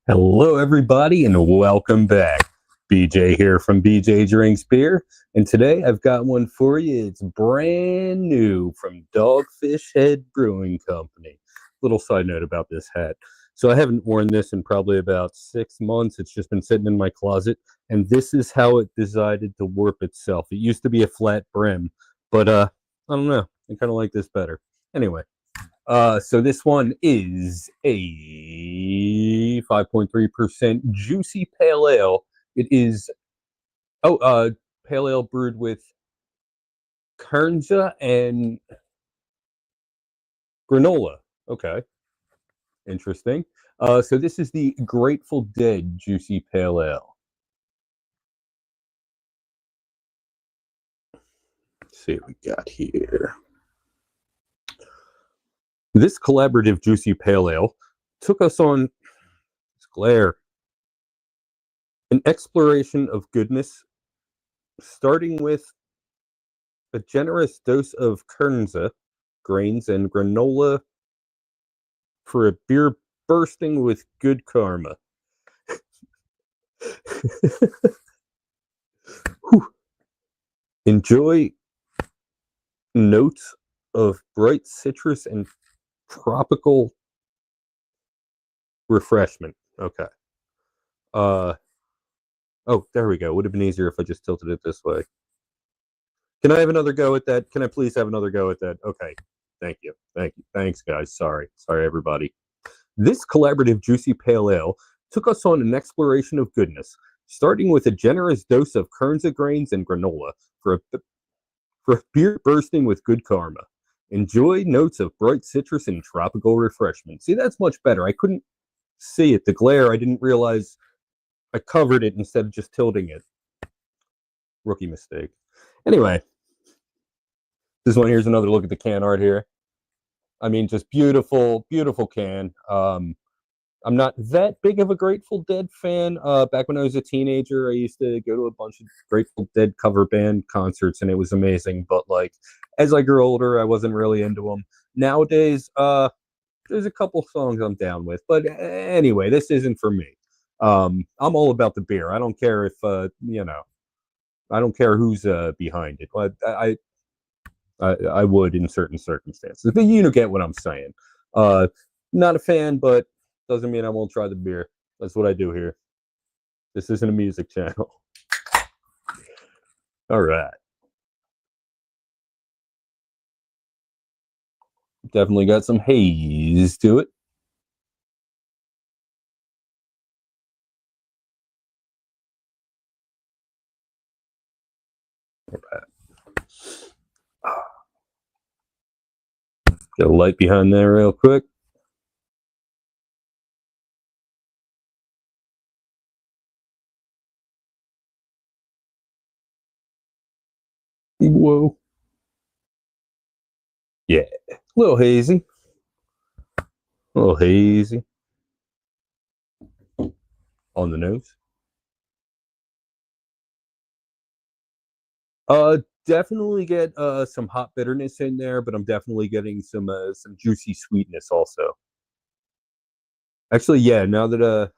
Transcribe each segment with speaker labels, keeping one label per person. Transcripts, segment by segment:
Speaker 1: Hello, everybody, and welcome back. BJ here from BJ Drinks Beer, and today I've got one for you. It's brand new from Dogfish Head Brewing Company. Little side note about this hat. So I haven't worn this in probably about 6 months. It's just been sitting in my closet, and this is how it decided to warp itself. It used to be a flat brim, but I don't know. I kind of like this better. Anyway. So this one is a 5.3% juicy pale ale. It is pale ale brewed with Kernza and granola. Okay, interesting. So this is the Grateful Dead juicy pale ale. Let's see what we got here. This collaborative juicy pale ale took us on an exploration of goodness, starting with a generous dose of Kernza grains and granola for a beer bursting with good karma. Enjoy notes of bright citrus and tropical refreshment. Okay. Oh, there we go. Would have been easier if I just tilted it this way. Can I have another go at that? Can I please have another go at that? Okay. Thank you. Thank you. Thanks, guys. Sorry, everybody. This collaborative juicy pale ale took us on an exploration of goodness, starting with a generous dose of Kernza grains and granola for a beer bursting with good karma. Enjoy notes of bright citrus and tropical refreshment. See, that's much better. I couldn't see it. The glare, I didn't realize I covered it instead of just tilting it. Rookie mistake. Anyway, this one here's another look at the can art here. I mean, just beautiful, beautiful can. I'm not that big of a Grateful Dead fan. Back when I was a teenager, I used to go to a bunch of Grateful Dead cover band concerts, and it was amazing. But like, as I grew older, I wasn't really into them. Nowadays, there's a couple songs I'm down with. But anyway, this isn't for me. I'm all about the beer. I don't care if I don't care who's behind it. But I would in certain circumstances. But you get what I'm saying. Not a fan, but doesn't mean I won't try the beer. That's what I do here. This isn't a music channel. All right. Definitely got some haze to it. All right. Get a light behind there real quick. Whoa. Yeah, a little hazy. A little hazy on the nose. Definitely get some hot bitterness in there, but I'm definitely getting some juicy sweetness also. Actually, yeah, now that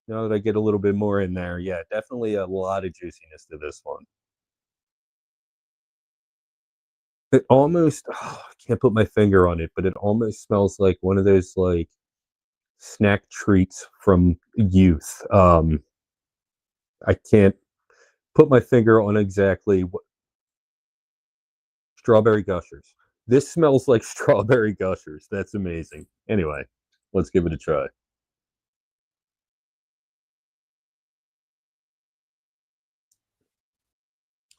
Speaker 1: I get a little bit more in there, yeah, definitely a lot of juiciness to this one. It almost, I can't put my finger on it, but it almost smells like one of those like snack treats from youth. I can't put my finger on exactly what. Strawberry Gushers. This smells like strawberry Gushers. That's amazing. Anyway, let's give it a try.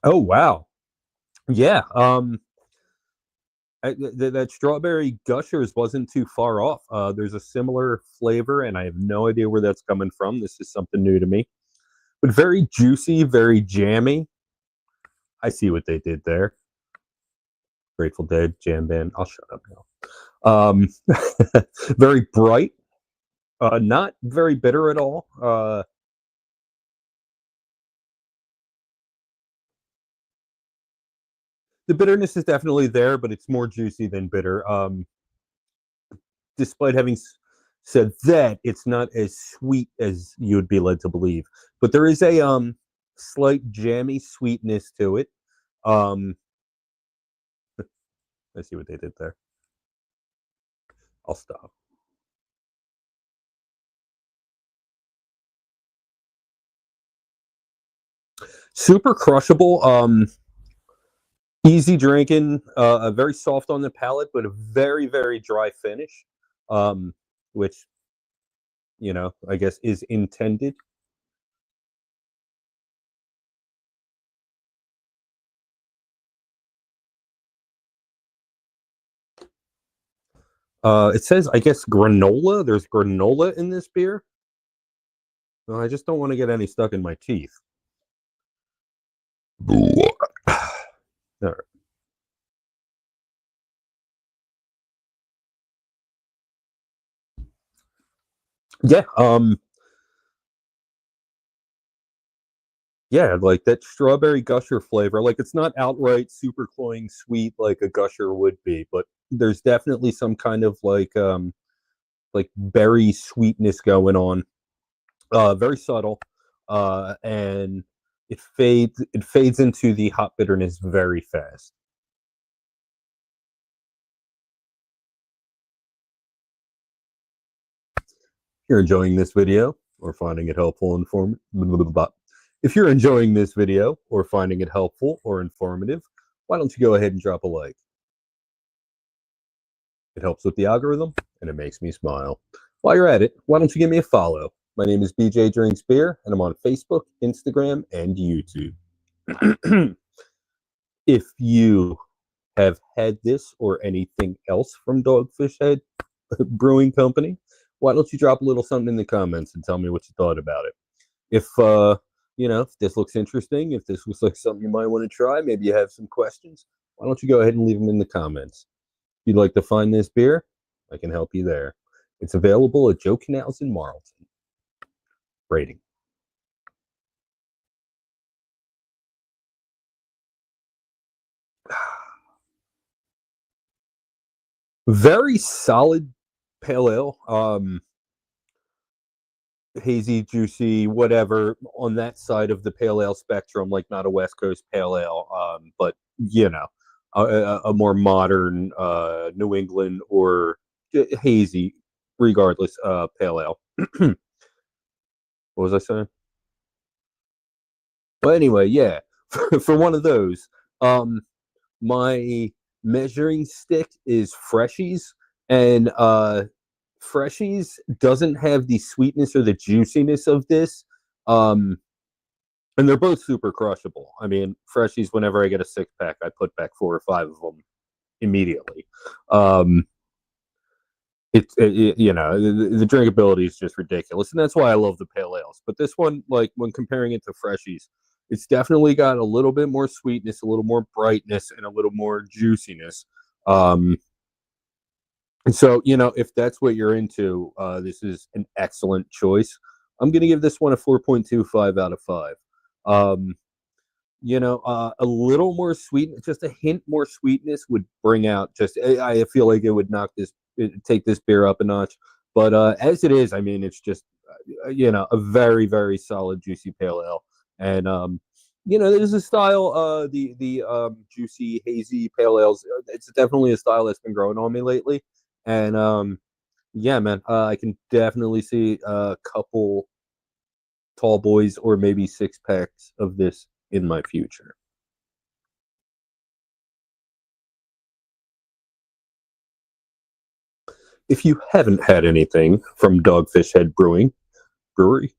Speaker 1: Oh wow. Yeah. That strawberry gushers wasn't too far off. There's a similar flavor, and I have no idea where that's coming from. This is something new to me, but very juicy, very jammy. I see what they did there. Grateful Dead jam band. I'll shut up now. Very bright, not very bitter at all. The bitterness is definitely there, but it's more juicy than bitter. Despite having said that, it's not as sweet as you would be led to believe. But there is a slight jammy sweetness to it. Um, I see what they did there. I'll stop. Super crushable. Easy drinking. Very soft on the palate, but a very very dry finish. Which I guess is intended. It says, I guess, granola. There's granola in this beer. Well, I just don't want to get any stuck in my teeth. All right. Yeah. Yeah, like that strawberry gusher flavor. Like it's not outright super cloying sweet like a gusher would be, but there's definitely some kind of like berry sweetness going on. Very subtle. And it fades into the hot bitterness very fast. If you're enjoying this video or finding it helpful and informative, if you're enjoying this video or finding it helpful or informative, why don't you go ahead and drop a like? It helps with the algorithm and it makes me smile. While you're at it, why don't you give me a follow? My name is BJ Drinks Beer, and I'm on Facebook, Instagram, and YouTube. If you have had this or anything else from Dogfish Head Brewing Company, why don't you drop a little something in the comments and tell me what you thought about it? If if this looks interesting, if this looks like something you might want to try, maybe you have some questions, why don't you go ahead and leave them in the comments? If you'd like to find this beer, I can help you there. It's available at Joe Canals in Marlton. Rating. Very solid pale ale. Hazy, juicy, whatever on that side of the pale ale spectrum, like not a West Coast pale ale, but a more modern New England or hazy, regardless, pale ale. What was I saying? Well, anyway, yeah, for one of those, my measuring stick is Freshies, and Freshies doesn't have the sweetness or the juiciness of this. Um, and they're both super crushable. I mean, Freshies, whenever I get a 6-pack, I put back 4 or 5 of them immediately. Um, the drinkability is just ridiculous, and that's why I love the pale ales. But this one, like when comparing it to Freshies, it's definitely got a little bit more sweetness, a little more brightness, and a little more juiciness. And so, if that's what you're into, this is an excellent choice. I'm going to give this one a 4.25 out of 5. Um, a little more sweet, just a hint more sweetness would bring out I feel like it would take this beer up a notch. But as it is, I mean, it's just, a very, very solid, juicy pale ale. And, there's a style, the juicy, hazy pale ales. It's definitely a style that's been growing on me lately. And yeah, man, I can definitely see a couple tall boys or maybe 6-packs of this in my future. If you haven't had anything from Dogfish Head Brewery, Group,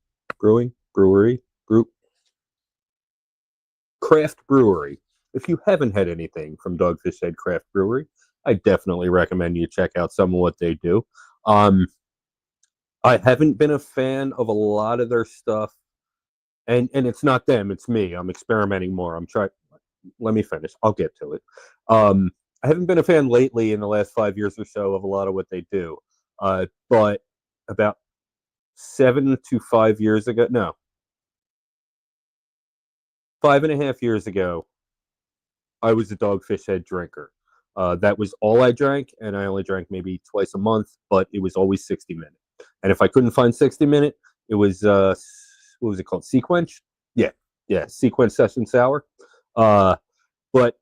Speaker 1: Craft Brewery. If you haven't had anything from Dogfish Head Craft Brewery, I definitely recommend you check out some of what they do. Um, I haven't been a fan of a lot of their stuff, and it's not them, it's me. I'm experimenting more. I'm trying. Let me finish. I'll get to it. I haven't been a fan lately in the last 5 years or so of a lot of what they do, but about 7 to 5 years ago, no, 5.5 years ago, I was a Dogfish Head drinker. That was all I drank, and I only drank maybe twice a month, but it was always 60 minute. And if I couldn't find 60 minute, it was what was it called? Sequence? Yeah, yeah, Sequence Session Sour. Uh, but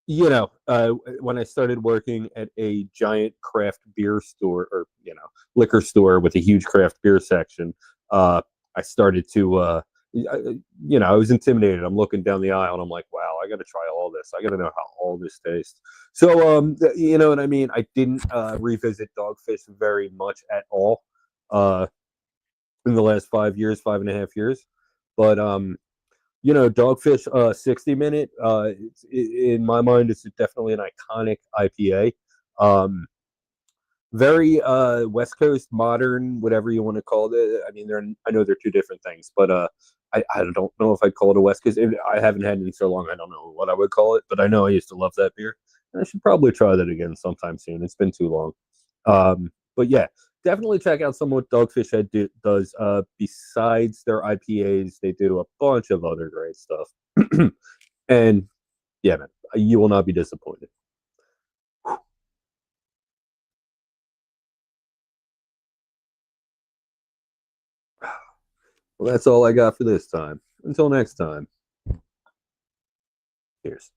Speaker 1: when I started working at a giant craft beer store, or liquor store with a huge craft beer section, I started to, I was intimidated. I'm looking down the aisle and I'm like, wow, I got to try all this. I got to know how all this tastes. So, you know what I mean? I didn't revisit Dogfish very much at all uh, in the last 5 years, 5.5 years. But Dogfish 60 minute. In my mind, it's definitely an iconic IPA. Um, very West Coast modern, whatever you want to call it. I mean, I know they're two different things, but I don't know if I'd call it a West Coast. I haven't had it in so long, I don't know what I would call it. But I know I used to love that beer, and I should probably try that again sometime soon. It's been too long. But yeah, definitely check out some of what Dogfish Head does. Besides their IPAs, they do a bunch of other great stuff. And yeah, man, you will not be disappointed. Well, that's all I got for this time. Until next time. Cheers.